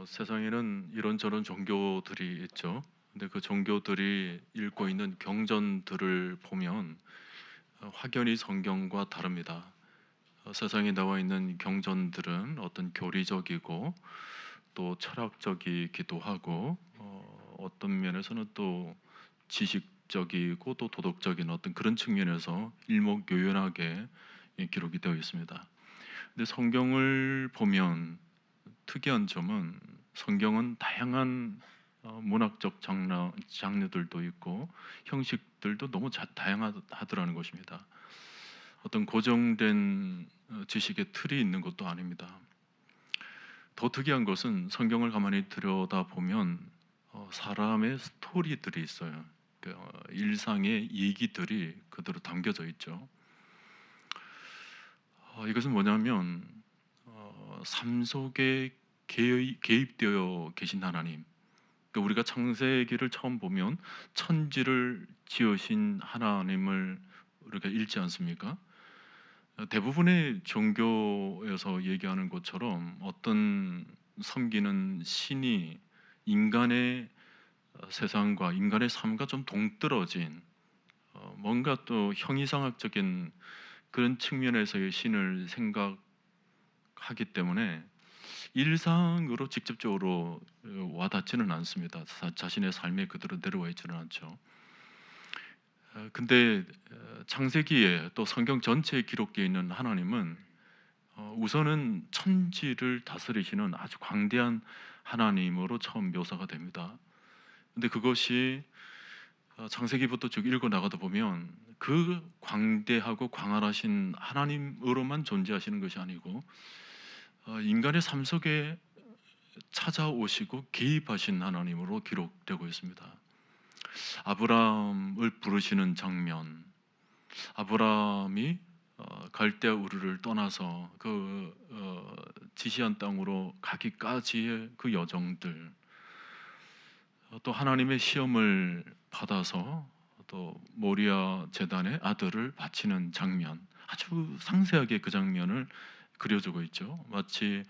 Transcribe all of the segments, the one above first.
세상에는 이런저런 종교들이 있죠. 근데 그 종교들이 읽고 있는 경전들을 보면 확연히 성경과 다릅니다. 세상에 나와 있는 경전들은 어떤 교리적이고 또 철학적이기도 하고 어떤 면에서는 또 지식적이고 또 도덕적인 어떤 그런 측면에서 일목요연하게 기록이 되어 있습니다. 근데 성경을 보면 특이한 점은 성경은 다양한 문학적 장르들도 있고 형식들도 너무 다양하더라는 것입니다. 어떤 고정된 지식의 틀이 있는 것도 아닙니다. 더 특이한 것은 성경을 가만히 들여다보면 사람의 스토리들이 있어요. 일상의 얘기들이 그대로 담겨져 있죠. 이것은 뭐냐면 삶 속에 개입되어 계신 하나님. 그러니까 우리가 창세기를 처음 보면 천지를 지으신 하나님을 우리가 읽지 않습니까? 대부분의 종교에서 얘기하는 것처럼 어떤 섬기는 신이 인간의 세상과 인간의 삶과 좀 동떨어진 뭔가 또 형이상학적인 그런 측면에서의 신을 생각하기 때문에 일상으로 직접적으로 와닿지는 않습니다. 자신의 삶에 그대로 내려와 있지는 않죠. 근데 창세기에 또 성경 전체에 기록되어 있는 하나님은 우선은 천지를 다스리시는 아주 광대한 하나님으로 처음 묘사가 됩니다. 근데 그것이 창세기부터 쭉 읽어 나가다 보면 그 광대하고 광활하신 하나님으로만 존재하시는 것이 아니고 인간의 삶 속에 찾아오시고 개입하신 하나님으로 기록되고 있습니다. 아브라함을 부르시는 장면, 아브라함이 갈대아 우르를 떠나서 그 지시한 땅으로 가기까지의 그 여정들, 또 하나님의 시험을 받아서 또 모리아 제단에 아들을 바치는 장면, 아주 상세하게 그 장면을 그려주고 있죠. 마치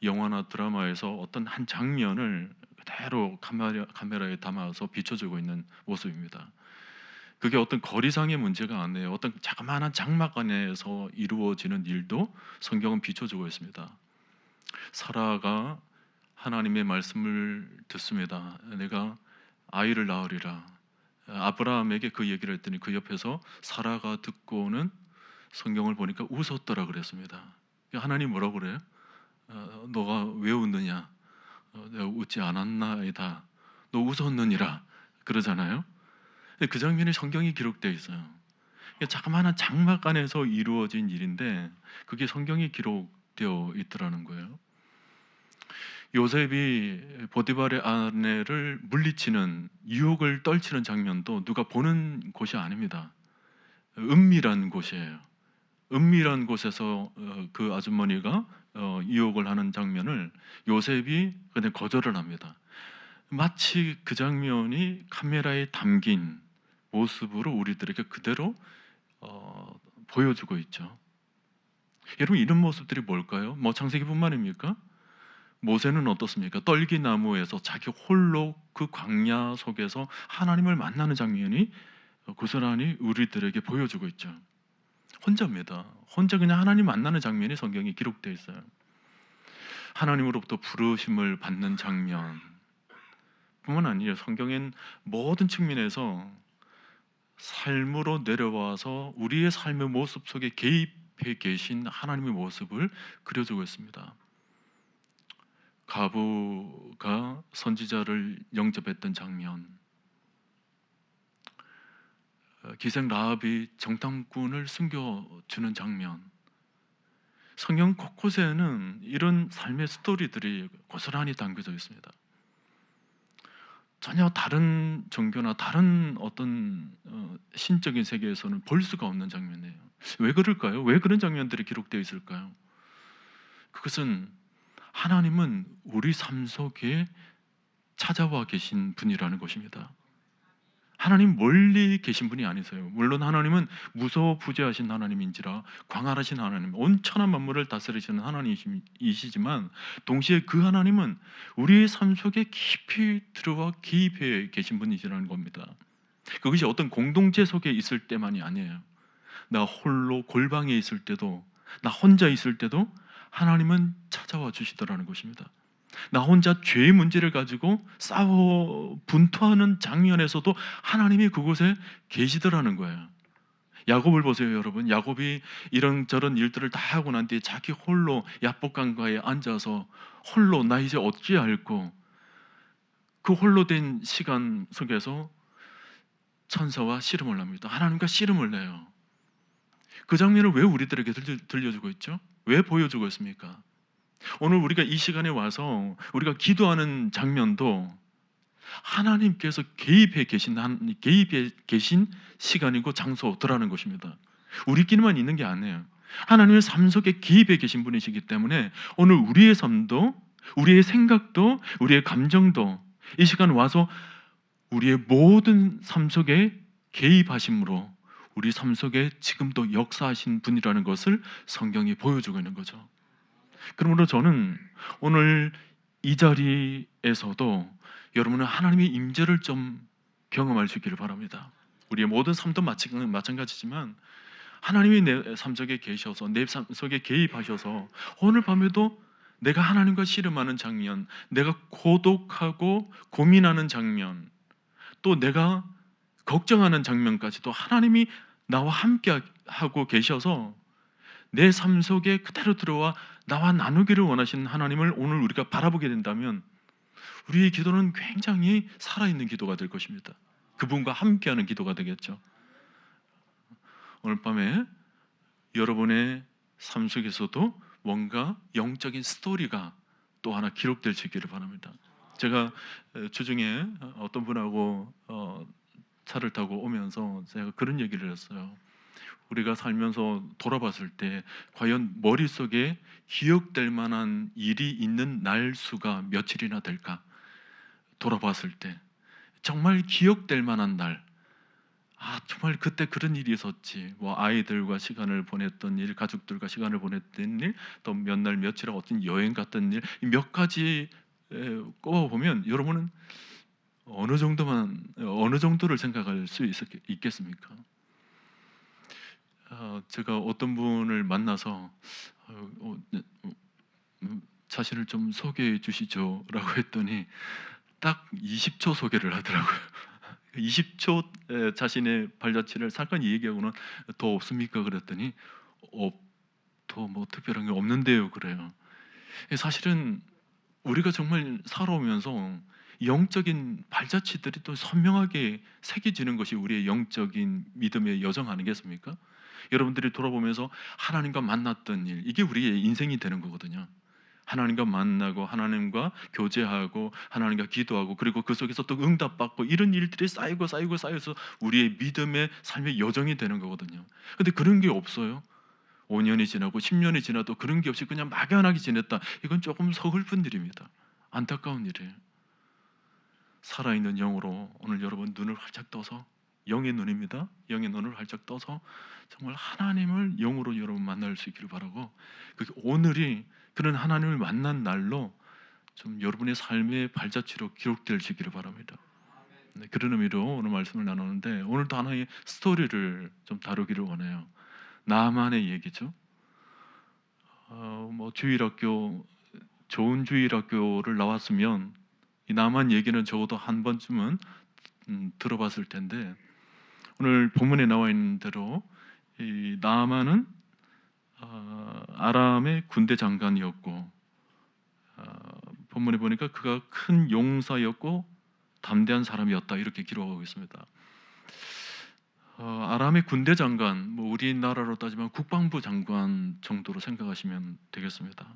영화나 드라마에서 어떤 한 장면을 그대로 카메라에 담아서 비춰주고 있는 모습입니다. 그게 어떤 거리상의 문제가 아니에요. 어떤 자그마한 장막 안에서 이루어지는 일도 성경은 비춰주고 있습니다. 사라가 하나님의 말씀을 듣습니다. 내가 아이를 낳으리라. 아브라함에게 그 얘기를 했더니 그 옆에서 사라가 듣고는 성경을 보니까 웃었더라 그랬습니다. 하나님 뭐라고 그래요? 너가 왜 웃느냐? 내가 웃지 않았나이다. 너 웃었느니라 그러잖아요. 근데 그 장면이 성경이 기록되어 있어요. 자그마한 장막 안에서 이루어진 일인데 그게 성경이 기록되어 있더라는 거예요. 요셉이 보디발의 아내를 물리치는 유혹을 떨치는 장면도 누가 보는 곳이 아닙니다. 은밀한 곳이에요. 은밀한 곳에서 그 아주머니가 유혹을 하는 장면을 요셉이 그냥 거절을 합니다. 마치 그 장면이 카메라에 담긴 모습으로 우리들에게 그대로 보여주고 있죠. 여러분 이런 모습들이 뭘까요? 뭐 창세기뿐만입니까? 모세는 어떻습니까? 떨기나무에서 자기 홀로 그 광야 속에서 하나님을 만나는 장면이 고스란히 우리들에게 보여주고 있죠. 혼자입니다. 혼자 그냥 하나님 만나는 장면이 성경에 기록되어 있어요. 하나님으로부터 부르심을 받는 장면 뿐만 아니에요. 성경엔 모든 측면에서 삶으로 내려와서 우리의 삶의 모습 속에 개입해 계신 하나님의 모습을 그려주고 있습니다. 가부가 선지자를 영접했던 장면, 기생 라합이 정탐꾼을 숨겨주는 장면, 성경 곳곳에는 이런 삶의 스토리들이 고스란히 담겨져 있습니다. 전혀 다른 종교나 다른 어떤 신적인 세계에서는 볼 수가 없는 장면이에요. 왜 그럴까요? 왜 그런 장면들이 기록되어 있을까요? 그것은 하나님은 우리 삶 속에 찾아와 계신 분이라는 것입니다. 하나님 멀리 계신 분이 아니세요. 물론 하나님은 무소부재하신 하나님인지라 광활하신 하나님, 온 천하 만물을 다스리시는 하나님이시지만 동시에 그 하나님은 우리의 삶 속에 깊이 들어와 개입해 계신 분이시라는 겁니다. 그것이 어떤 공동체 속에 있을 때만이 아니에요. 나 홀로 골방에 있을 때도, 나 혼자 있을 때도 하나님은 찾아와 주시더라는 것입니다. 나 혼자 죄의 문제를 가지고 싸워 분투하는 장면에서도 하나님이 그곳에 계시더라는 거예요. 야곱을 보세요, 여러분. 야곱이 이런저런 일들을 다 하고 난 뒤에 자기 홀로 야복강가에 앉아서 홀로 나 이제 어찌할꼬, 그 홀로 된 시간 속에서 천사와 씨름을 합니다. 하나님과 씨름을 내요. 그 장면을 왜 우리들에게 들려주고 있죠? 왜 보여주고 있습니까? 오늘 우리가 이 시간에 와서 우리가 기도하는 장면도 하나님께서 개입해 계신 시간이고 장소더라는 것입니다. 우리끼리만 있는 게 아니에요. 하나님의 삶 속에 개입해 계신 분이시기 때문에 오늘 우리의 삶도, 우리의 생각도, 우리의 감정도 이 시간 와서 우리의 모든 삶 속에 개입하심으로 우리 삶 속에 지금도 역사하신 분이라는 것을 성경이 보여주고 있는 거죠. 그러므로 저는 오늘 이 자리에서도 여러분은 하나님의 임재를 좀 경험할 수 있기를 바랍니다. 우리의 모든 삶도 마찬가지지만 하나님이 내 삶 속에 계셔서 내 삶 속에 개입하셔서 오늘 밤에도 내가 하나님과 씨름하는 장면, 내가 고독하고 고민하는 장면, 또 내가 걱정하는 장면까지도 하나님이 나와 함께 하고 계셔서 내 삶 속에 그대로 들어와 나와 나누기를 원하시는 하나님을 오늘 우리가 바라보게 된다면 우리의 기도는 굉장히 살아있는 기도가 될 것입니다. 그분과 함께하는 기도가 되겠죠. 오늘 밤에 여러분의 삶 속에서도 뭔가 영적인 스토리가 또 하나 기록될 수 있기를 바랍니다. 제가 주중에 어떤 분하고 차를 타고 오면서 제가 그런 얘기를 했어요. 우리가 살면서 돌아봤을 때 과연 머릿속에 기억될 만한 일이 있는 날 수가 며칠이나 될까? 돌아봤을 때 정말 기억될 만한 날, 정말 그때 그런 일이 있었지. 뭐 아이들과 시간을 보냈던 일, 가족들과 시간을 보냈던 일, 또 몇 날 며칠 어떤 여행 갔던 일, 몇 가지 꼽아보면 여러분은 어느 정도를 생각할 수 있겠습니까? 제가 어떤 분을 만나서 자신을 좀 소개해 주시죠라고 했더니 딱 20초 소개를 하더라고요. 20초 자신의 발자취를 잠깐 얘기하고는 더 없습니까? 그랬더니 더 뭐 특별한 게 없는데요. 그래요. 사실은 우리가 정말 살아오면서 영적인 발자취들이 또 선명하게 새겨지는 것이 우리의 영적인 믿음의 여정 아니겠습니까? 여러분들이 돌아보면서 하나님과 만났던 일, 이게 우리의 인생이 되는 거거든요. 하나님과 만나고 하나님과 교제하고 하나님과 기도하고 그리고 그 속에서 또 응답받고 이런 일들이 쌓여서 우리의 믿음의 삶의 여정이 되는 거거든요. 근데 그런 게 없어요. 5년이 지나고 10년이 지나도 그런 게 없이 그냥 막연하게 지냈다. 이건 조금 서글픈 일입니다. 안타까운 일이에요. 살아있는 영으로 오늘 여러분 눈을 활짝 떠서, 영의 눈입니다. 영의 눈을 활짝 떠서 정말 하나님을 영으로 여러분 만날 수 있기를 바라고, 오늘이 그런 하나님을 만난 날로 좀 여러분의 삶의 발자취로 기록될 수 있기를 바랍니다. 네, 그런 의미로 오늘 말씀을 나누는데 오늘도 하나의 스토리를 좀 다루기를 원해요. 나만의 얘기죠. 뭐 주일학교, 좋은 주일학교를 나왔으면 이 나만 얘기는 적어도 한 번쯤은 들어봤을 텐데, 오늘 본문에 나와 있는 대로 이 나만은 아람의 군대 장관이었고, 본문에 보니까 그가 큰 용사였고 담대한 사람이었다, 이렇게 기록하고 있습니다. 아람의 군대 장관, 뭐 우리나라로 따지면 국방부 장관 정도로 생각하시면 되겠습니다.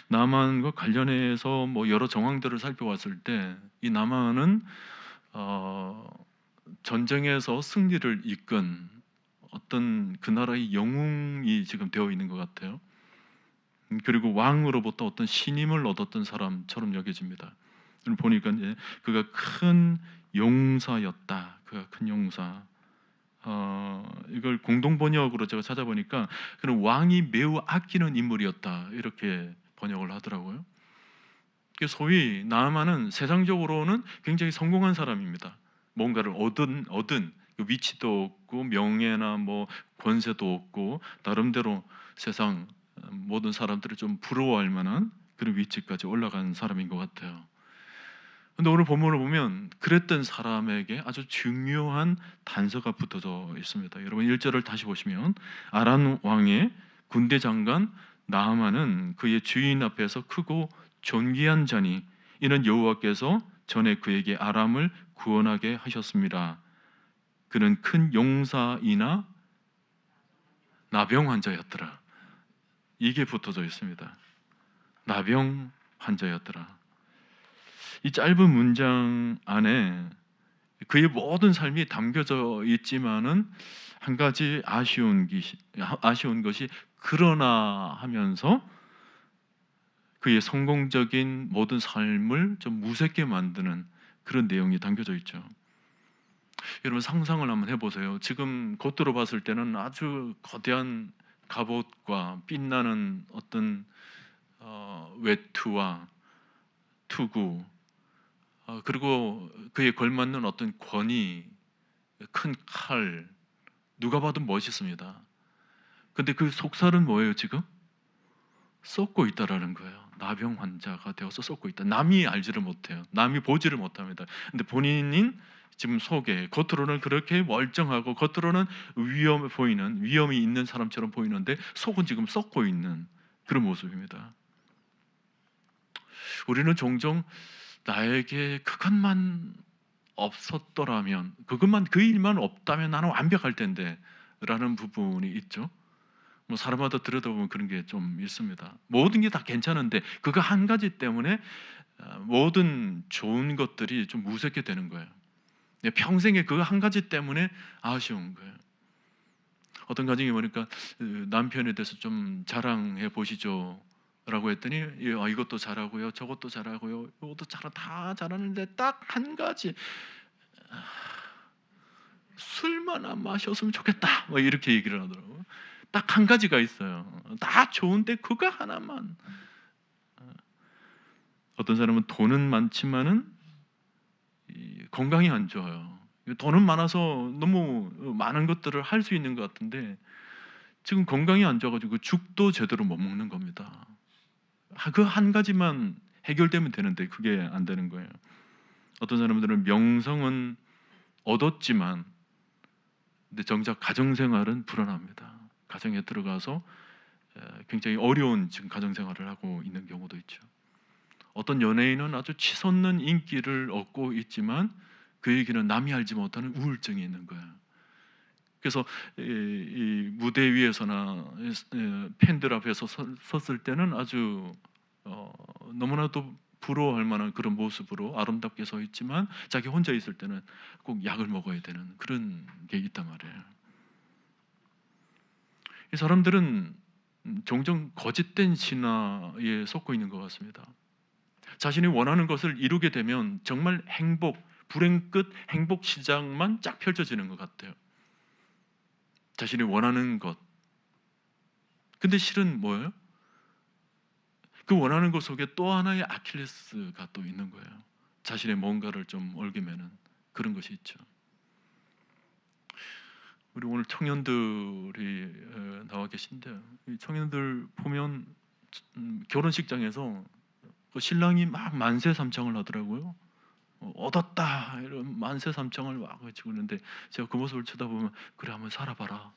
나만과 관련해서 뭐 여러 정황들을 살펴봤을 때 이 나만은 전쟁에서 승리를 이끈 어떤 그 나라의 영웅이 지금 되어 있는 것 같아요. 그리고 왕으로부터 어떤 신임을 얻었던 사람처럼 여겨집니다. 보니까 이제 그가 큰 용사였다. 그가 큰 용사. 이걸 공동 번역으로 제가 찾아보니까 그는 왕이 매우 아끼는 인물이었다 이렇게 번역을 하더라고요. 소위 나아만은 세상적으로는 굉장히 성공한 사람입니다. 뭔가를 얻은 그 위치도 없고 명예나 뭐 권세도 없고 나름대로 세상 모든 사람들을 좀 부러워할 만한 그런 위치까지 올라간 사람인 것 같아요. 근데 오늘 본문을 보면 그랬던 사람에게 아주 중요한 단서가 붙어져 있습니다. 여러분 1절을 다시 보시면 아람 왕의 군대 장관 나아만은 그의 주인 앞에서 크고 존귀한 자니 이는 여호와께서 전에 그에게 아람을 구원하게 하셨습니다. 그는 큰 용사이나 나병 환자였더라. 이게 붙어져 있습니다. 나병 환자였더라. 이 짧은 문장 안에 그의 모든 삶이 담겨져 있지만은 한 가지 아쉬운 것이 그러나 하면서 그의 성공적인 모든 삶을 좀 무색게 만드는 그런 내용이 담겨져 있죠. 여러분 상상을 한번 해보세요. 지금 겉으로 봤을 때는 아주 거대한 갑옷과 빛나는 어떤 외투와 투구 그리고 그에 걸맞는 어떤 권위, 큰 칼, 누가 봐도 멋있습니다. 근데 그 속살은 뭐예요 지금? 썩고 있다라는 거예요. 나병 환자가 되어서 썩고 있다. 남이 알지를 못해요. 남이 보지를 못합니다. 근데 본인인 지금 속에 겉으로는 그렇게 멀쩡하고 겉으로는 위험이 있는 사람처럼 보이는데 속은 지금 썩고 있는 그런 모습입니다. 우리는 종종 나에게 그것만 없었더라면, 그 일만 없다면 나는 완벽할 텐데 라는 부분이 있죠. 뭐 사람마다 들여다보면 그런 게 좀 있습니다. 모든 게 다 괜찮은데 그거 한 가지 때문에 모든 좋은 것들이 좀 무섭게 되는 거예요. 평생에 그거 한 가지 때문에 아쉬운 거예요. 어떤 가정이 보니까 남편에 대해서 좀 자랑해 보시죠 라고 했더니 이것도 잘하고요 저것도 잘하고요 이것도 다 잘하는데 딱 한 가지 술만 안 마셨으면 좋겠다 뭐 이렇게 얘기를 하더라고요. 딱 한 가지가 있어요. 다 좋은데 그거 하나만. 어떤 사람은 돈은 많지만은 건강이 안 좋아요. 돈은 많아서 너무 많은 것들을 할 수 있는 것 같은데 지금 건강이 안 좋아가지고 죽도 제대로 못 먹는 겁니다. 그 한 가지만 해결되면 되는데 그게 안 되는 거예요. 어떤 사람들은 명성은 얻었지만 근데 정작 가정생활은 불안합니다. 가정에 들어가서 굉장히 어려운 지금 가정생활을 하고 있는 경우도 있죠. 어떤 연예인은 아주 치솟는 인기를 얻고 있지만 그에게는 남이 알지 못하는 우울증이 있는 거예요. 그래서 이 무대 위에서나 팬들 앞에서 섰을 때는 아주 너무나도 부러워할 만한 그런 모습으로 아름답게 서 있지만 자기 혼자 있을 때는 꼭 약을 먹어야 되는 그런 게 있단 말이에요. 이 사람들은 종종 거짓된 신화에 속고 있는 것 같습니다. 자신이 원하는 것을 이루게 되면 정말 불행 끝 행복 시장만 쫙 펼쳐지는 것 같아요. 자신이 원하는 것. 근데 실은 뭐예요? 그 원하는 것 속에 또 하나의 아킬레스가 또 있는 거예요. 자신의 뭔가를 좀 얽으면은 그런 것이 있죠. 우리 오늘 청년들이 나와 계신데 이 청년들 보면 결혼식장에서 그 신랑이 막 만세삼창을 하더라고요. 얻었다 이런 만세삼창을 막 외치고 있는데 제가 그 모습을 쳐다보면 그래 한번 살아봐라.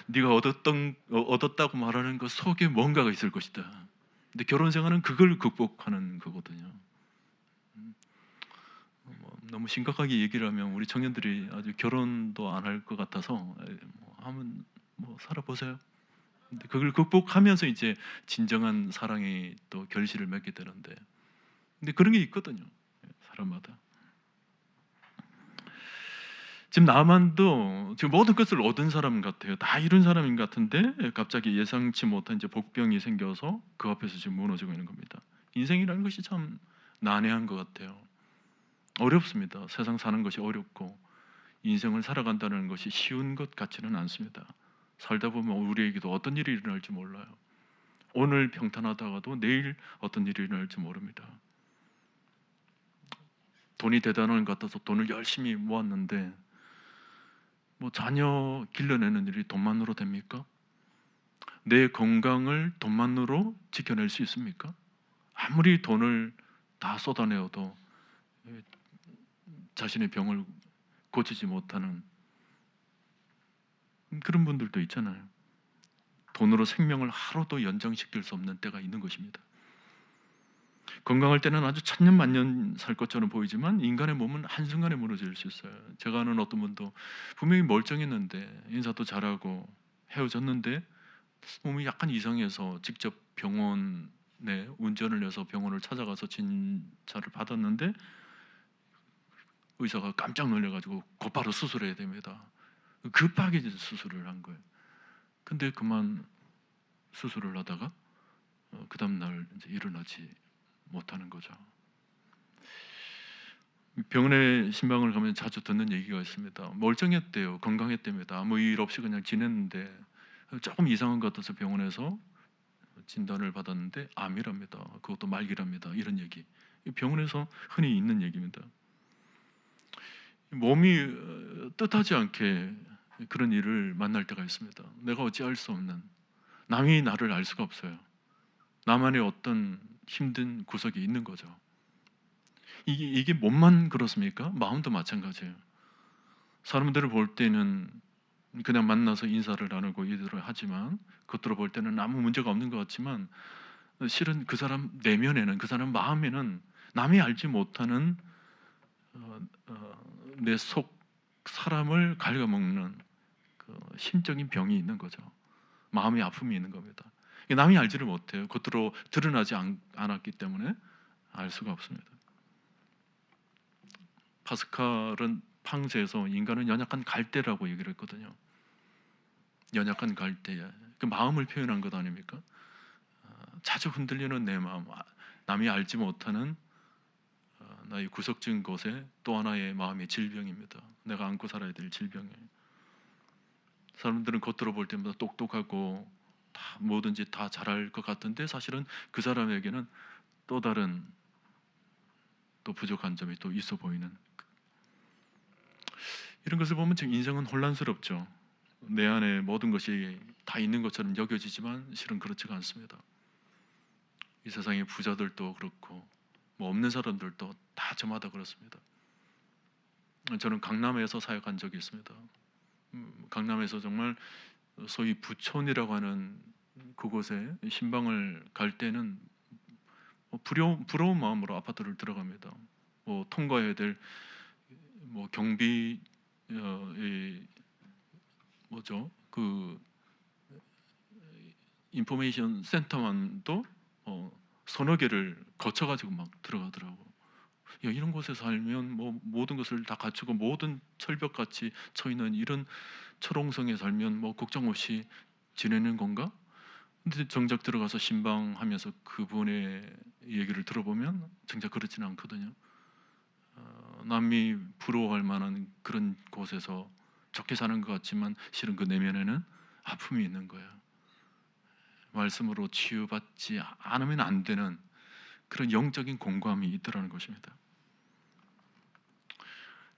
네가 얻었다고 말하는 것 속에 뭔가가 있을 것이다. 근데 결혼 생활은 그걸 극복하는 거거든요. 너무 심각하게 얘기를 하면 우리 청년들이 아주 결혼도 안 할 것 같아서 한번 살아보세요. 근데 그걸 극복하면서 이제 진정한 사랑이 또 결실을 맺게 되는데, 근데 그런 게 있거든요. 사람마다. 지금 나만도 지금 모든 것을 얻은 사람 같아요. 다 이룬 사람인 것 같은데 갑자기 예상치 못한 이제 복병이 생겨서 그 앞에서 지금 무너지고 있는 겁니다. 인생이라는 것이 참 난해한 것 같아요. 어렵습니다. 세상 사는 것이 어렵고 인생을 살아간다는 것이 쉬운 것 같지는 않습니다. 살다 보면 우리에게도 어떤 일이 일어날지 몰라요. 오늘 평탄하다가도 내일 어떤 일이 일어날지 모릅니다. 돈이 대단한 것 같아서 돈을 열심히 모았는데 뭐 자녀 길러내는 일이 돈만으로 됩니까? 내 건강을 돈만으로 지켜낼 수 있습니까? 아무리 돈을 다 쏟아내어도 자신의 병을 고치지 못하는 그런 분들도 있잖아요. 돈으로 생명을 하루도 연장시킬 수 없는 때가 있는 것입니다. 건강할 때는 아주 천년만년 살 것처럼 보이지만 인간의 몸은 한순간에 무너질 수 있어요. 제가 아는 어떤 분도 분명히 멀쩡했는데 인사도 잘하고 헤어졌는데 몸이 약간 이상해서 직접 병원에 운전을 해서 병원을 찾아가서 진찰을 받았는데 의사가 깜짝 놀래가지고 곧바로 수술해야 됩니다. 급하게 수술을 한 거예요. 근데 그만 수술을 하다가 그 다음날 이제 일어나지 못하는 거죠. 병원에 신방을 가면 자주 듣는 얘기가 있습니다. 멀쩡했대요. 건강했답니다. 아무 일 없이 그냥 지냈는데 조금 이상한 것 같아서 병원에서 진단을 받았는데 암이랍니다. 그것도 말기랍니다. 이런 얘기. 병원에서 흔히 있는 얘기입니다. 몸이 뜻하지 않게 그런 일을 만날 때가 있습니다. 내가 어찌할 수 없는, 남이 나를 알 수가 없어요. 나만의 어떤 힘든 구석이 있는 거죠. 이게 몸만 그렇습니까? 마음도 마찬가지예요. 사람들을 볼 때는 그냥 만나서 인사를 나누고 일들을 하지만 겉으로 볼 때는 아무 문제가 없는 것 같지만 실은 그 사람 내면에는, 그 사람 마음에는 남이 알지 못하는 내 속 사람을 갉아먹는 그 심적인 병이 있는 거죠. 마음의 아픔이 있는 겁니다. 남이 알지를 못해요. 겉으로 드러나지 않았기 때문에 알 수가 없습니다. 파스칼은 팡세에서 인간은 연약한 갈대라고 얘기를 했거든요. 연약한 갈대, 그 마음을 표현한 것 아닙니까? 자주 흔들리는 내 마음, 남이 알지 못하는 나의 구석진 곳에 또 하나의 마음의 질병입니다. 내가 안고 살아야 될 질병이에요. 사람들은 겉으로 볼 때마다 똑똑하고 다 뭐든지 다 잘할 것 같은데 사실은 그 사람에게는 또 다른 또 부족한 점이 또 있어 보이는, 이런 것을 보면 지금 인생은 혼란스럽죠. 내 안에 모든 것이 다 있는 것처럼 여겨지지만 실은 그렇지가 않습니다. 이 세상의 부자들도 그렇고 뭐 없는 사람들도 다 저마다 그렇습니다. 저는 강남에서 사역한 적이 있습니다. 강남에서 정말 소위 부촌이라고 하는 그곳에 신방을 갈 때는 부러운 마음으로 아파트를 들어갑니다. 뭐 통과해야 될 뭐 경비 뭐죠? 그 인포메이션 센터만도 서너 개를 거쳐가지고 막 들어가더라고. 야, 이런 곳에 살면 뭐 모든 것을 다 갖추고 모든 철벽같이 쳐 있는 이런 철옹성에 살면 뭐 걱정 없이 지내는 건가? 근데 정작 들어가서 신방하면서 그분의 얘기를 들어보면 정작 그렇지는 않거든요. 남이 부러워할 만한 그런 곳에서 좋게 사는 것 같지만 실은 그 내면에는 아픔이 있는 거예요. 말씀으로 치유받지 않으면 안 되는 그런 영적인 공고함이 있더라는 것입니다.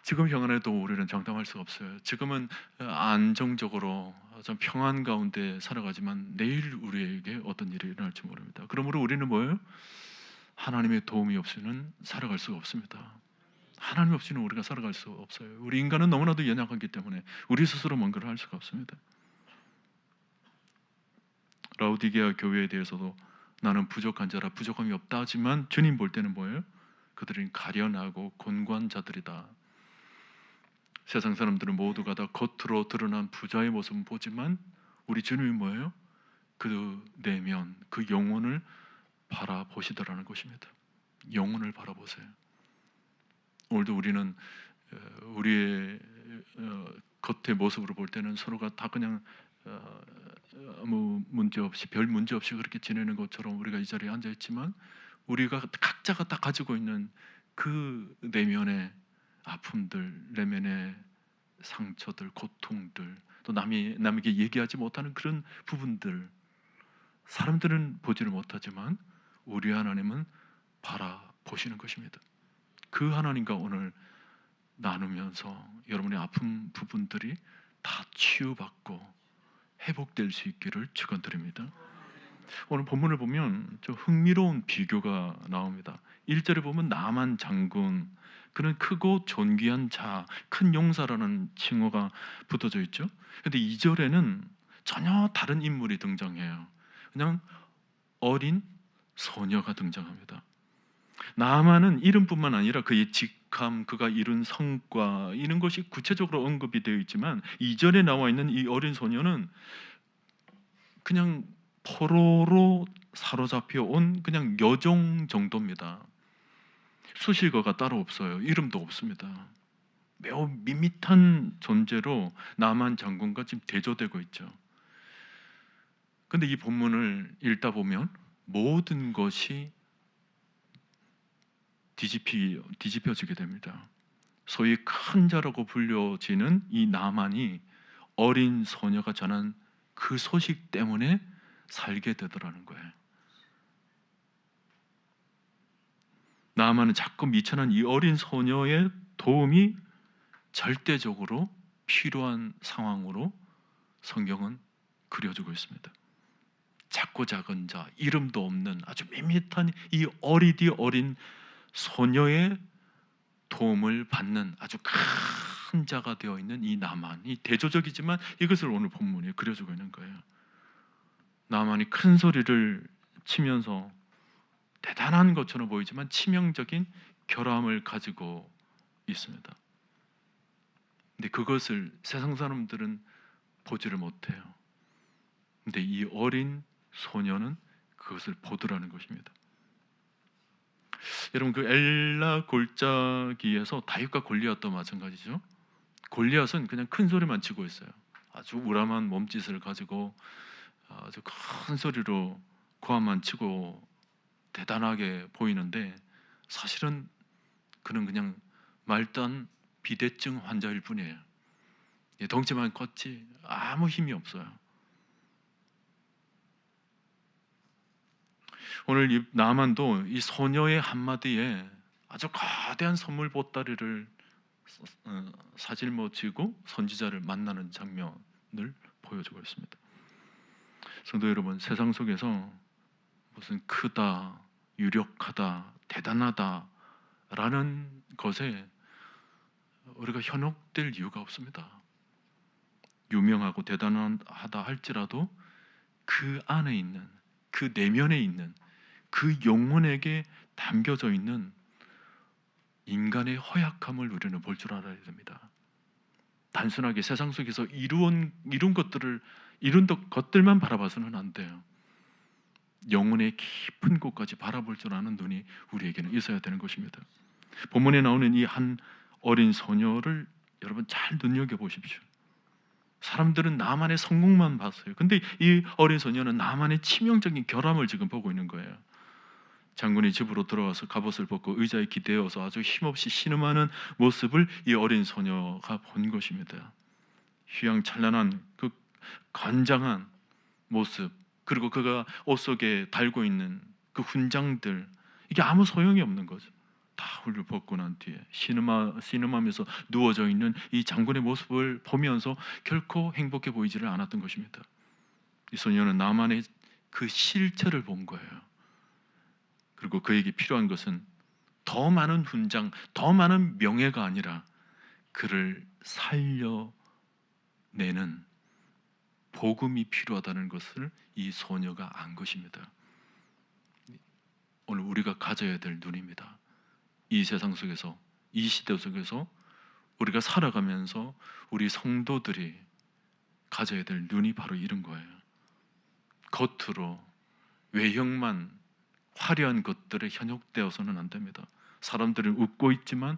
지금 형안에도 우리는 장담할 수가 없어요. 지금은 안정적으로 좀 평안 가운데 살아가지만 내일 우리에게 어떤 일이 일어날지 모릅니다. 그러므로 우리는 뭐예요? 하나님의 도움이 없이는 살아갈 수가 없습니다. 하나님 없이는 우리가 살아갈 수 없어요. 우리 인간은 너무나도 연약하기 때문에 우리 스스로 뭔가를 할 수가 없습니다. 라우디게아 교회에 대해서도 나는 부족한 자라 부족함이 없다 하지만 주님 볼 때는 뭐예요? 그들은 가련하고 곤고한 자들이다. 세상 사람들은 모두가 다 겉으로 드러난 부자의 모습은 보지만 우리 주님이 뭐예요? 그 내면, 그 영혼을 바라보시더라는 것입니다. 영혼을 바라보세요. 오늘도 우리는 우리의 겉의 모습으로 볼 때는 서로가 다 그냥 아무 문제 없이 별 문제 없이 그렇게 지내는 것처럼 우리가 이 자리에 앉아 있지만 우리가 각자가 다 가지고 있는 그 내면의 아픔들, 내면의 상처들, 고통들, 또 남에게 얘기하지 못하는 그런 부분들, 사람들은 보지를 못하지만 우리 하나님은 바라보시는 것입니다. 그 하나님과 오늘 나누면서 여러분의 아픈 부분들이 다 치유받고 회복될 수 있기를 축원드립니다. 오늘 본문을 보면 좀 흥미로운 비교가 나옵니다. 1절에 보면 나만 장군, 그는 크고 존귀한 자, 큰 용사라는 칭호가 붙어져 있죠. 근데 2절에는 전혀 다른 인물이 등장해요. 그냥 어린 소녀가 등장합니다. 나만은 이름뿐만 아니라 그의 직함, 그가 이룬 성과, 이런 것이 구체적으로 언급이 되어 있지만 2절에 나와 있는 이 어린 소녀는 그냥 포로로 사로잡혀 온 그냥 여종 정도입니다. 수식어가 따로 없어요. 이름도 없습니다. 매우 밋밋한 존재로 나만 장군과 지금 대조되고 있죠. 근데 이 본문을 읽다 보면 모든 것이 뒤집혀지게 됩니다. 소위 큰 자라고 불려지는 이 나만이 어린 소녀가 전한 그 소식 때문에 살게 되더라는 거예요. 나만은 자꾸 미천한 이 어린 소녀의 도움이 절대적으로 필요한 상황으로 성경은 그려주고 있습니다. 작고 작은 자, 이름도 없는 아주 밋밋한 이 어리디 어린 소녀의 도움을 받는 아주 큰 자가 되어 있는 이 나만이 대조적이지만 이것을 오늘 본문에 그려주고 있는 거예요. 나만이 큰 소리를 치면서 대단한 것처럼 보이지만 치명적인 결함을 가지고 있습니다. 근데 그것을 세상 사람들은 보지를 못해요. 근데 이 어린 소녀는 그것을 보더라는 것입니다. 여러분, 그 엘라 골짜기에서 다윗과 골리앗도 마찬가지죠. 골리앗은 그냥 큰 소리만 치고 있어요. 아주 우람한 몸짓을 가지고 아주 큰 소리로 고함만 치고 대단하게 보이는데 사실은 그는 그냥 말단 비대증 환자일 뿐이에요. 덩치만 컸지 아무 힘이 없어요. 오늘 이 나만도 이 소녀의 한마디에 아주 거대한 선물 보따리를 사질머지고 선지자를 만나는 장면을 보여주고 있습니다. 성도 여러분, 세상 속에서 무슨 크다, 유력하다, 대단하다라는 것에 우리가 현혹될 이유가 없습니다. 유명하고 대단하다 할지라도 그 안에 있는, 그 내면에 있는, 그 영혼에게 담겨져 있는 인간의 허약함을 우리는 볼 줄 알아야 됩니다. 단순하게 세상 속에서 이룬 것들만 바라봐서는 안 돼요. 영혼의 깊은 곳까지 바라볼 줄 아는 눈이 우리에게는 있어야 되는 것입니다. 본문에 나오는 이 한 어린 소녀를 여러분 잘 눈여겨보십시오. 사람들은 나만의 성공만 봤어요. 근데 이 어린 소녀는 나만의 치명적인 결함을 지금 보고 있는 거예요. 장군이 집으로 들어와서 갑옷을 벗고 의자에 기대어서 아주 힘없이 신음하는 모습을 이 어린 소녀가 본 것입니다. 휘황찬란한 그 건장한 모습, 그리고 그가 옷 속에 달고 있는 그 훈장들, 이게 아무 소용이 없는 거죠. 다 훌을 벗고 난 뒤에 신음하면서 누워져 있는 이 장군의 모습을 보면서 결코 행복해 보이지를 않았던 것입니다. 이 소녀는 나만의 그 실체를 본 거예요. 그리고 그에게 필요한 것은 더 많은 훈장, 더 많은 명예가 아니라 그를 살려내는 복음이 필요하다는 것을 이 소녀가 안 것입니다. 오늘 우리가 가져야 될 눈입니다. 이 세상 속에서, 이 시대 속에서 우리가 살아가면서 우리 성도들이 가져야 될 눈이 바로 이런 거예요. 겉으로 외형만 화려한 것들에 현혹되어서는 안 됩니다. 사람들은 웃고 있지만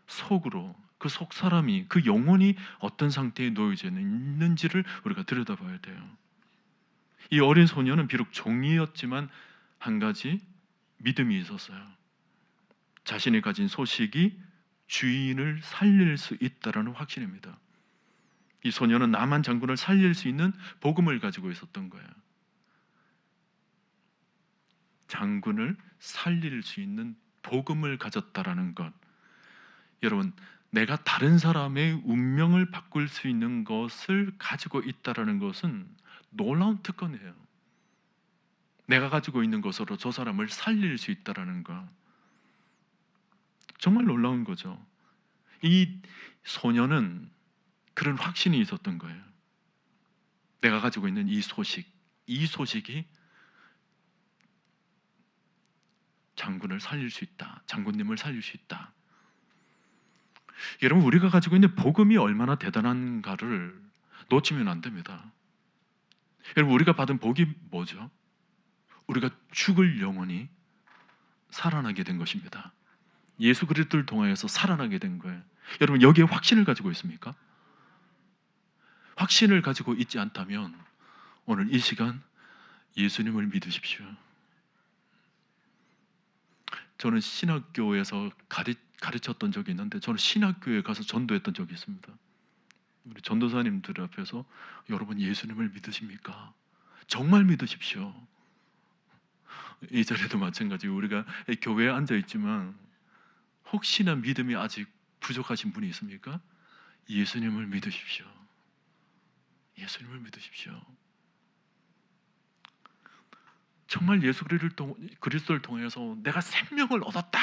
속으로 그 속 사람이, 그 영혼이 어떤 상태에 놓여져 있는지를 우리가 들여다봐야 돼요. 이 어린 소녀는 비록 종이었지만 한 가지 믿음이 있었어요. 자신이 가진 소식이 주인을 살릴 수 있다라는 확신입니다. 이 소녀는 나만 장군을 살릴 수 있는 복음을 가지고 있었던 거예요. 장군을 살릴 수 있는 복음을 가졌다라는 것. 여러분, 내가 다른 사람의 운명을 바꿀 수 있는 것을 가지고 있다라는 것은 놀라운 특권이에요. 내가 가지고 있는 것으로 저 사람을 살릴 수 있다라는 것. 정말 놀라운 거죠. 이 소녀는 그런 확신이 있었던 거예요. 내가 가지고 있는 이 소식이 장군을 살릴 수 있다. 장군님을 살릴 수 있다. 여러분, 우리가 가지고 있는 복음이 얼마나 대단한가를 놓치면 안 됩니다. 여러분, 우리가 받은 복이 뭐죠? 우리가 죽을 영혼이 살아나게 된 것입니다. 예수 그리스도를 통하여서 살아나게 된 거예요. 여러분, 여기에 확신을 가지고 있습니까? 확신을 가지고 있지 않다면 오늘 이 시간 예수님을 믿으십시오. 저는 신학교에서 가르쳤던 적이 있는데, 저는 신학교에 가서 전도했던 적이 있습니다. 우리 전도사님들 앞에서 여러분 예수님을 믿으십니까? 정말 믿으십시오. 이 자리도 마찬가지. 우리가 교회에 앉아 있지만 혹시나 믿음이 아직 부족하신 분이 있습니까? 예수님을 믿으십시오. 예수님을 믿으십시오. 정말 예수 그리스도를 통해서 내가 생명을 얻었다.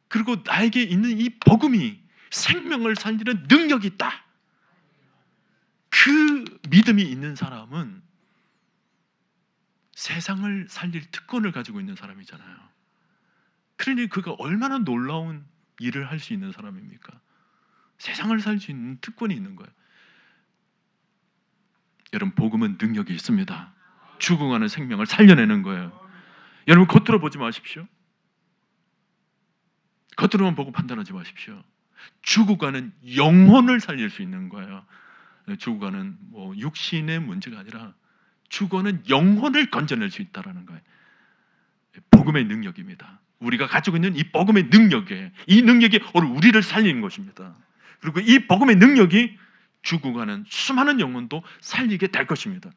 그리고 나에게 있는 이 복음이 생명을 살리는 능력이 있다. 그 믿음이 있는 사람은 세상을 살릴 특권을 가지고 있는 사람이잖아요. 그러니 그가 얼마나 놀라운 일을 할 수 있는 사람입니까? 세상을 살 수 있는 특권이 있는 거예요. 여러분, 복음은 능력이 있습니다. 죽어가는 생명을 살려내는 거예요. 여러분, 겉으로 보지 마십시오. 겉으로만 보고 판단하지 마십시오. 죽어가는 영혼을 살릴 수 있는 거예요. 죽어가는 육신의 문제가 아니라 죽어가는 영혼을 건져낼 수 있다는 거예요. 복음의 능력입니다. 우리가 가지고 있는 이 복음의 능력에, 이 능력이 오늘 우리를 살리는 것입니다. 그리고 이 복음의 능력이 죽어가는 수많은 영혼도 살리게 될 것입니다.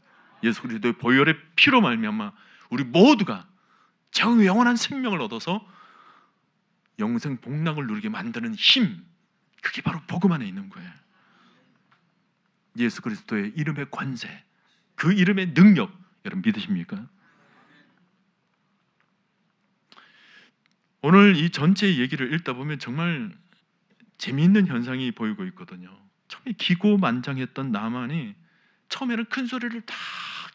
예수 그리스도의 보혈의 피로 말미암아 우리 모두가 영원한 생명을 얻어서 영생 복락을 누리게 만드는 힘, 그게 바로 복음 안에 있는 거예요. 예수 그리스도의 이름의 권세, 그 이름의 능력, 여러분 믿으십니까? 오늘 이 전체 얘기를 읽다 보면 정말 재미있는 현상이 보이고 있거든요. 처음에 기고만장했던 나만이 처음에는 큰 소리를 다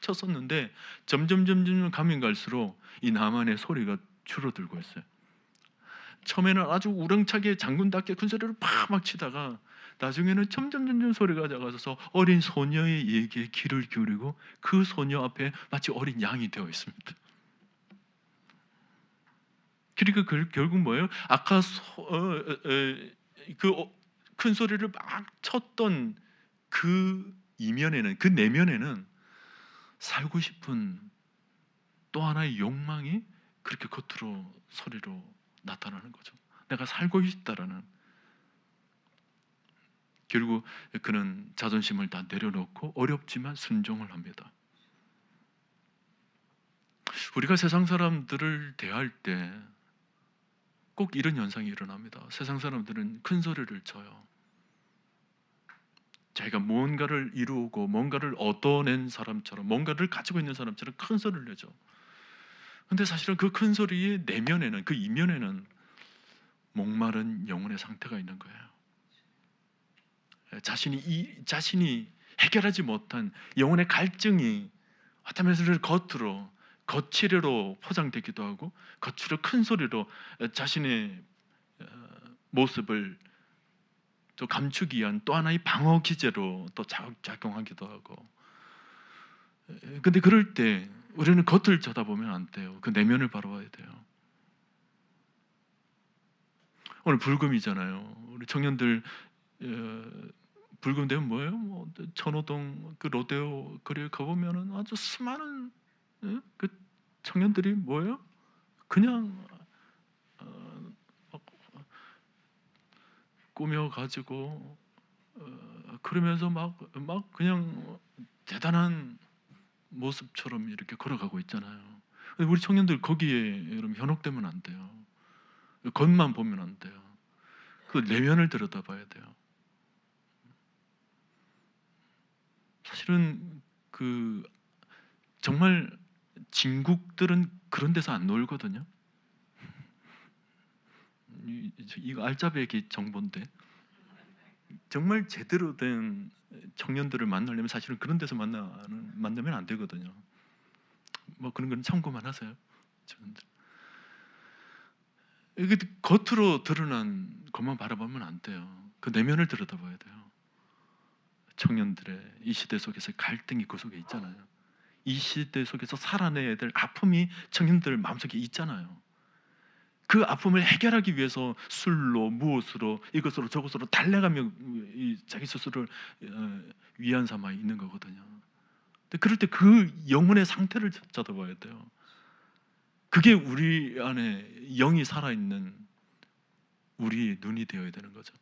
쳤었는데 점점 가면 갈수록 이 나만의 소리가 줄어들고 있어요. 처음에는 아주 우렁차게 장군답게 큰 소리를 막 치다가 나중에는 점점 소리가 작아져서 어린 소녀의 얘기에 귀를 기울이고 그 소녀 앞에 마치 어린 양이 되어 있습니다. 그러니까 결국 뭐예요? 아까 그 큰 소리를 막 쳤던 그 이면에는, 그 내면에는 살고 싶은 또 하나의 욕망이 그렇게 겉으로 소리로 나타나는 거죠. 내가 살고 싶다라는. 결국 그는 자존심을 다 내려놓고 어렵지만 순종을 합니다. 우리가 세상 사람들을 대할 때 꼭 이런 현상이 일어납니다. 세상 사람들은 큰 소리를 쳐요. 자기가 무언가를 이루고 뭔가를 얻어낸 사람처럼, 뭔가를 가지고 있는 사람처럼 큰 소리를 내죠. 근데 사실은 그 큰 소리의 내면에는, 그 이면에는 목마른 영혼의 상태가 있는 거예요. 자신이 해결하지 못한 영혼의 갈증이 어떤 면에서는 겉으로, 거칠어로 포장되기도 하고 겉으로 큰 소리로 자신의 모습을 또 감추기 위한 또 하나의 방어 기제로 또 작용하기도 하고. 근데 그럴 때 우리는 겉을 쳐다보면 안 돼요. 그 내면을 바라봐야 돼요. 오늘 불금이잖아요. 우리 청년들 불금 되면 뭐예요? 천호동 그 로데오 거리에 가보면은 아주 수많은 그 청년들이 뭐예요? 그냥 막 꾸며가지고 그러면서 막 그냥 대단한 모습처럼 이렇게 걸어가고 있잖아요. 근데 우리 청년들 거기에 여러분 현혹되면 안 돼요. 겉만 보면 안 돼요. 그 내면을 들여다봐야 돼요. 사실은 그 정말 진국들은 그런 데서 안 놀거든요. 이거 알짜배기 정보인데 정말 제대로 된 청년들을 만나려면 사실은 그런 데서 만나면 안 되거든요. 뭐 그런 건 참고만 하세요. 청년들. 이게 겉으로 드러난 것만 바라보면 안 돼요. 그 내면을 들여다봐야 돼요. 청년들의 이 시대 속에서 갈등이 그 속에 있잖아요. 이 시대 속에서 살아내야 될 아픔이 청년들 마음속에 있잖아요. 그 아픔을 해결하기 위해서 술로 무엇으로 이것으로 저것으로 달래가며 자기 스스로를 위안 삼아 있는 거거든요. 근데 그럴 때 그 영혼의 상태를 찾아봐야 돼요. 그게 우리 안에 영이 살아있는 우리의 눈이 되어야 되는 거죠.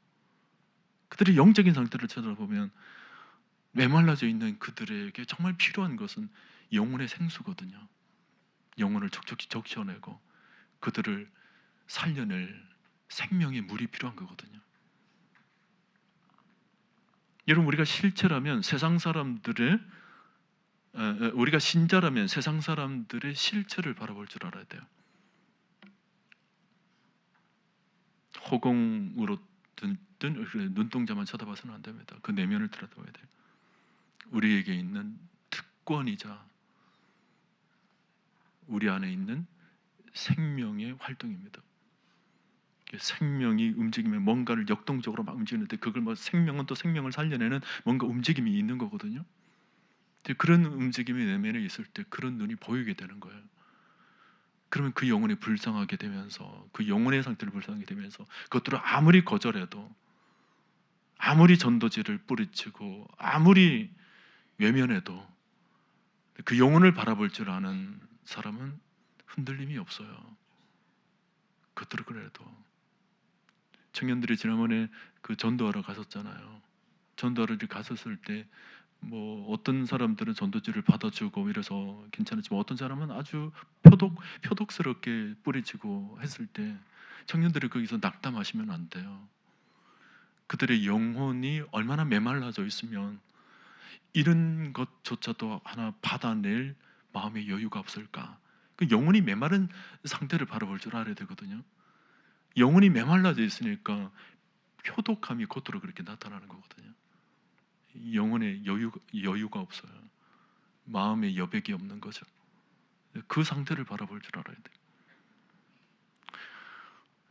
그들의 영적인 상태를 찾아보면 메말라져 있는 그들에게 정말 필요한 것은 영혼의 생수거든요. 영혼을 촉촉히 적셔내고 그들을 살려낼 생명의 물이 필요한 거거든요. 여러분 우리가 실체라면 세상 사람들의 우리가 신자라면 세상 사람들의 실체를 바라볼 줄 알아야 돼요. 허공으로 든 눈동자만 쳐다봐서는 안 됩니다. 그 내면을 들여다봐야 돼요. 우리에게 있는 특권이자 우리 안에 있는 생명의 활동입니다. 생명이 움직이면 뭔가를 역동적으로 막 움직이는데 그걸 뭐 생명은 또 생명을 살려내는 뭔가 움직임이 있는 거거든요. 그런 움직임이 내면에 있을 때 그런 눈이 보이게 되는 거예요. 그러면 그 영혼이 불쌍하게 되면서 그 영혼의 상태를 불쌍하게 되면서 그것들을 아무리 거절해도 아무리 전도지를 뿌리치고 아무리 외면해도 그 영혼을 바라볼 줄 아는 사람은 흔들림이 없어요. 그것들을 그래도 청년들이 지난번에 그 전도하러 갔었잖아요. 전도하러 갔었을 때 뭐 어떤 사람들은 전도지를 받아주고 이래서 괜찮았지만 어떤 사람은 아주 표독스럽게 뿌리치고 했을 때 청년들이 거기서 낙담하시면 안 돼요. 그들의 영혼이 얼마나 메말라져 있으면 이런 것조차도 하나 받아낼 마음의 여유가 없을까? 그 영혼이 메마른 상태를 바라볼 줄 알아야 되거든요. 영혼이 메말라져 있으니까 표독함이 겉으로 그렇게 나타나는 거거든요. 영혼의 여유가 없어요. 마음의 여백이 없는 거죠. 그 상태를 바라볼 줄 알아야 돼요.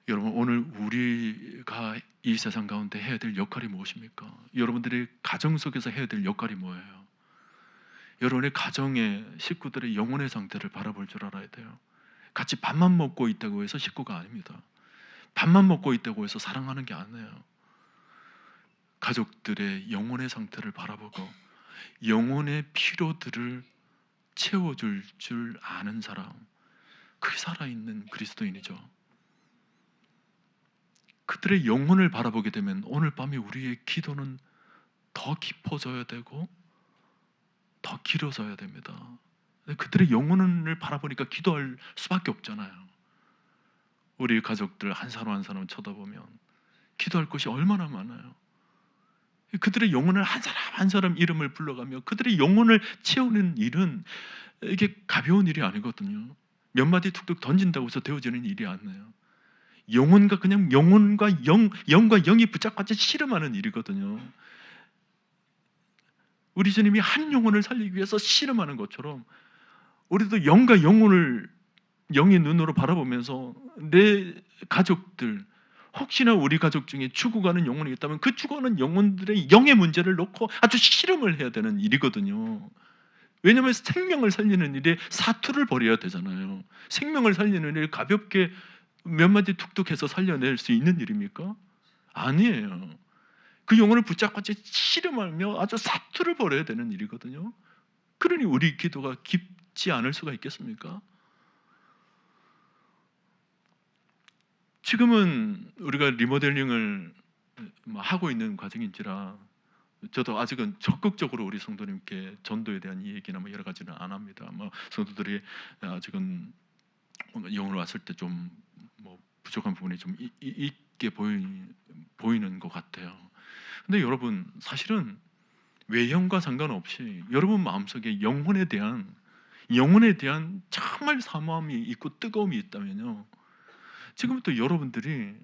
여러분 오늘 우리가 이 세상 가운데 해야 될 역할이 무엇입니까? 여러분들이 가정 속에서 해야 될 역할이 뭐예요? 여러분의 가정의 식구들의 영혼의 상태를 바라볼 줄 알아야 돼요. 같이 밥만 먹고 있다고 해서 식구가 아닙니다. 밥만 먹고 있다고 해서 사랑하는 게 아니에요. 가족들의 영혼의 상태를 바라보고 영혼의 필요들을 채워줄 줄 아는 사람, 그게 살아있는 그리스도인이죠. 그들의 영혼을 바라보게 되면 오늘 밤에 우리의 기도는 더 깊어져야 되고 더 길어져야 됩니다. 그들의 영혼을 바라보니까 기도할 수밖에 없잖아요. 우리 가족들 한 사람 한 사람 쳐다보면 기도할 것이 얼마나 많아요. 그들의 영혼을 한 사람 한 사람 이름을 불러가며 그들의 영혼을 채우는 일은 이게 가벼운 일이 아니거든요. 몇 마디 툭툭 던진다고 해서 되어지는 일이 아니에요. 영혼과 그냥 영혼과 영과 영이 붙잡고 씨름하는 일이거든요. 우리 주님이 한 영혼을 살리기 위해서 씨름하는 것처럼 우리도 영과 영혼을 영의 눈으로 바라보면서 내 가족들 혹시나 우리 가족 중에 죽어가는 영혼이 있다면 그 죽어가는 영혼들의 영의 문제를 놓고 아주 씨름을 해야 되는 일이거든요. 왜냐하면 생명을 살리는 일에 사투를 벌여야 되잖아요. 생명을 살리는 일 가볍게 몇 마디 툭툭해서 살려낼 수 있는 일입니까? 아니에요. 그 영혼을 붙잡고 씨름하며 아주 사투를 벌여야 되는 일이거든요. 그러니 우리 기도가 깊지 않을 수가 있겠습니까? 지금은 우리가 리모델링을 하고 있는 과정인지라 저도 아직은 적극적으로 우리 성도님께 전도에 대한 얘기나 뭐 여러 가지는 안 합니다. 뭐 성도들이 아직은 뭔가 영으로 왔을 때 좀 뭐 부족한 부분이 좀 있게 보이는 것 같아요. 근데 여러분 사실은 외형과 상관없이 여러분 마음속에 영혼에 대한 정말 사모함이 있고 뜨거움이 있다면요, 지금부터 여러분들이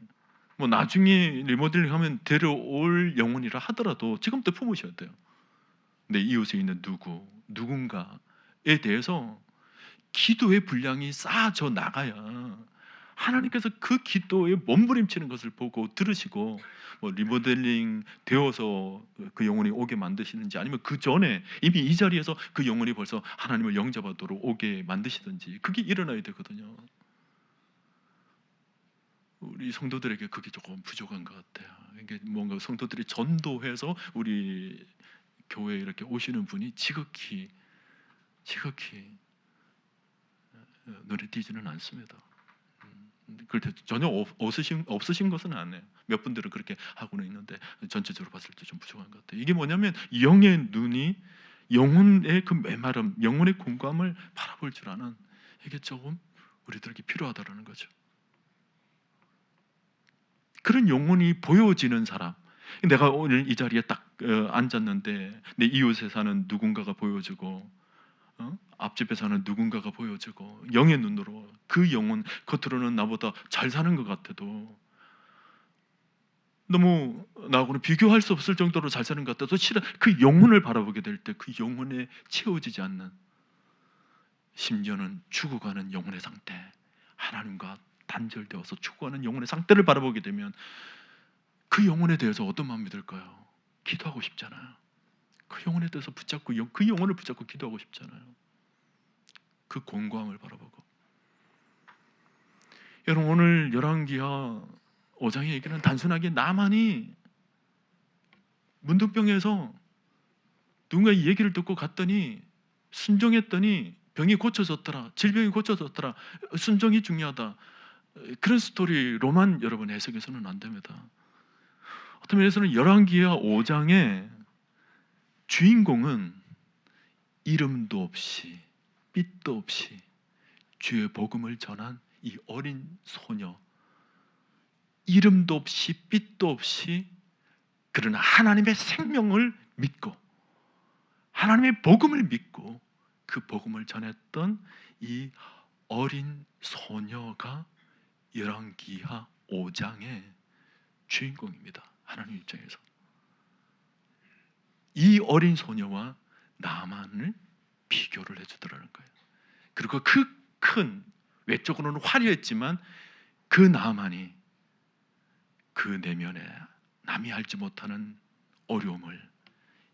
뭐 나중에 리모델링 하면 데려올 영혼이라 하더라도 지금부터 품으셔야 돼요. 내 이웃에 있는 누군가에 대해서 기도의 분량이 쌓아져 나가야 하나님께서 그 기도에 몸부림치는 것을 보고 들으시고, 뭐 리모델링 되어서 그 영혼이 오게 만드시는지, 아니면 그 전에 이미 이 자리에서 그 영혼이 벌써 하나님을 영접하도록 오게 만드시든지, 그게 일어나야 되거든요. 우리 성도들에게 그게 조금 부족한 것 같아요. 이게 뭔가 성도들이 전도해서 우리 교회에 이렇게 오시는 분이 지극히 눈에 띄지는 않습니다. 그럴 때 전혀 없으신 것은 아니에요. 몇 분들은 그렇게 하고는 있는데 전체적으로 봤을 때 좀 부족한 것 같아요. 이게 뭐냐면 영의 눈이 영혼의 그 메마름, 영혼의 공감을 바라볼 줄 아는, 이게 조금 우리들에게 필요하다라는 거죠. 그런 영혼이 보여지는 사람, 내가 오늘 이 자리에 딱 앉았는데 내 이웃에 사는 누군가가 보여지고, 앞집에 사는 누군가가 보여지고, 영의 눈으로 그 영혼, 겉으로는 나보다 잘 사는 것 같아도, 너무 나하고는 비교할 수 없을 정도로 잘 사는 것 같아도, 실은 그 영혼을 바라보게 될 때 그 영혼에 채워지지 않는, 심지어는 죽어가는 영혼의 상태, 하나님과 단절되어서 죽어가는 영혼의 상태를 바라보게 되면 그 영혼에 대해서 어떤 마음이 들까요? 기도하고 싶잖아요. 그 영혼에 대해서 그 영혼을 붙잡고 기도하고 싶잖아요. 그 공고함을 바라보고. 여러분, 오늘 열왕기하 5장의 얘기는 단순하게 나만이 문둥병에서 누군가 이 얘기를 듣고 갔더니 순종했더니 병이 고쳐졌더라, 질병이 고쳐졌더라, 순종이 중요하다, 그런 스토리로만 여러분 해석해서는 안 됩니다. 어떤 면에서는 열왕기하 5장의 주인공은 이름도 없이 빛도 없이 주의 복음을 전한 이 어린 소녀, 이름도 없이 빛도 없이 그러나 하나님의 생명을 믿고 하나님의 복음을 믿고 그 복음을 전했던 이 어린 소녀가 열왕기하 5장의 주인공입니다. 하나님 입장에서 이 어린 소녀와 나만을 비교를 해주더라는 거예요. 그리고 그 큰, 외적으로는 화려했지만 그 나만이 그 내면에 남이 알지 못하는 어려움을,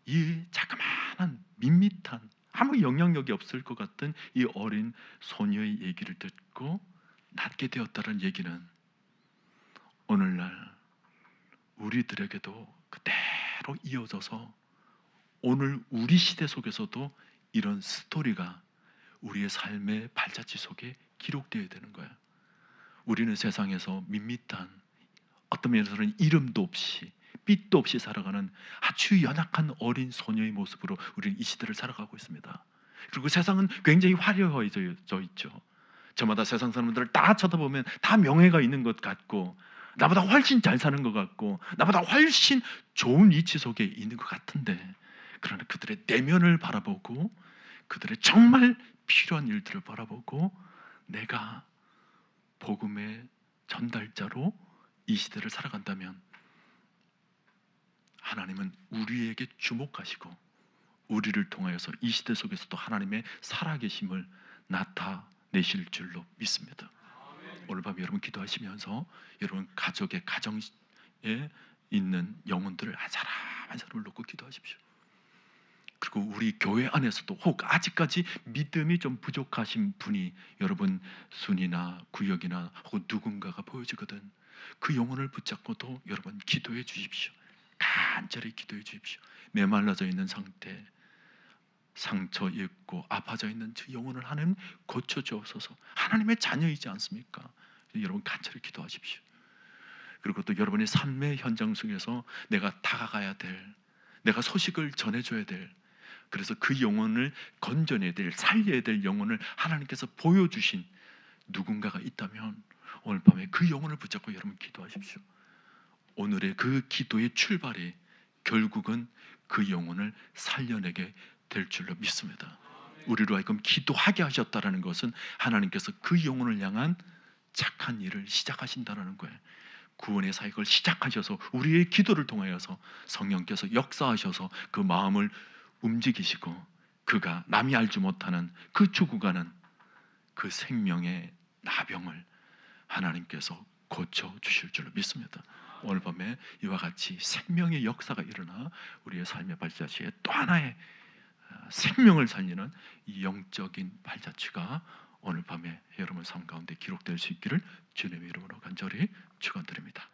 이 자그마한 밋밋한 아무 영향력이 없을 것 같은 이 어린 소녀의 얘기를 듣고 낫게 되었다는 얘기는 오늘날 우리들에게도 그대로 이어져서 오늘 우리 시대 속에서도 이런 스토리가 우리의 삶의 발자취 속에 기록되어야 되는 거예요. 우리는 세상에서 밋밋한, 어떤 면에서는 이름도 없이 빛도 없이 살아가는 아주 연약한 어린 소녀의 모습으로 우리는 이 시대를 살아가고 있습니다. 그리고 세상은 굉장히 화려해져 있죠. 저마다 세상 사람들을 다 쳐다보면 다 명예가 있는 것 같고, 나보다 훨씬 잘 사는 것 같고, 나보다 훨씬 좋은 위치 속에 있는 것 같은데, 그러나 그들의 내면을 바라보고 그들의 정말 필요한 일들을 바라보고 내가 복음의 전달자로 이 시대를 살아간다면 하나님은 우리에게 주목하시고 우리를 통하여서 이 시대 속에서도 하나님의 살아계심을 나타내실 줄로 믿습니다. 오늘 밤 여러분 기도하시면서 여러분 가정에 있는 영혼들을 한 사람 한 사람을 놓고 기도하십시오. 그리고 우리 교회 안에서도 혹 아직까지 믿음이 좀 부족하신 분이 여러분 순이나 구역이나 혹은 누군가가 보여지거든, 그 영혼을 붙잡고도 여러분 기도해 주십시오. 간절히 기도해 주십시오. 메말라져 있는 상태, 상처 입고 아파져 있는 그 영혼을 하나님 고쳐 주옵소서. 하나님의 자녀이지 않습니까? 여러분 간절히 기도하십시오. 그리고 또 여러분의 삶의 현장 속에서 내가 다가가야 될, 내가 소식을 전해줘야 될, 그래서 그 영혼을 건져내야 될, 살려야 될 영혼을 하나님께서 보여주신 누군가가 있다면 오늘 밤에 그 영혼을 붙잡고 여러분 기도하십시오. 오늘의 그 기도의 출발이 결국은 그 영혼을 살려내게 될 줄로 믿습니다. 우리로 하여금 기도하게 하셨다는 것은 하나님께서 그 영혼을 향한 착한 일을 시작하신다는 거예요. 구원의 사역을 시작하셔서 우리의 기도를 통하여서 성령께서 역사하셔서 그 마음을 움직이시고 그가 남이 알지 못하는 그 죽어가는 그 생명의 나병을 하나님께서 고쳐주실 줄로 믿습니다. 오늘 밤에 이와 같이 생명의 역사가 일어나 우리의 삶의 발자취에 또 하나의 생명을 살리는 이 영적인 발자취가 오늘 밤에 여러분 삶 가운데 기록될 수 있기를 주님의 이름으로 간절히 축원드립니다.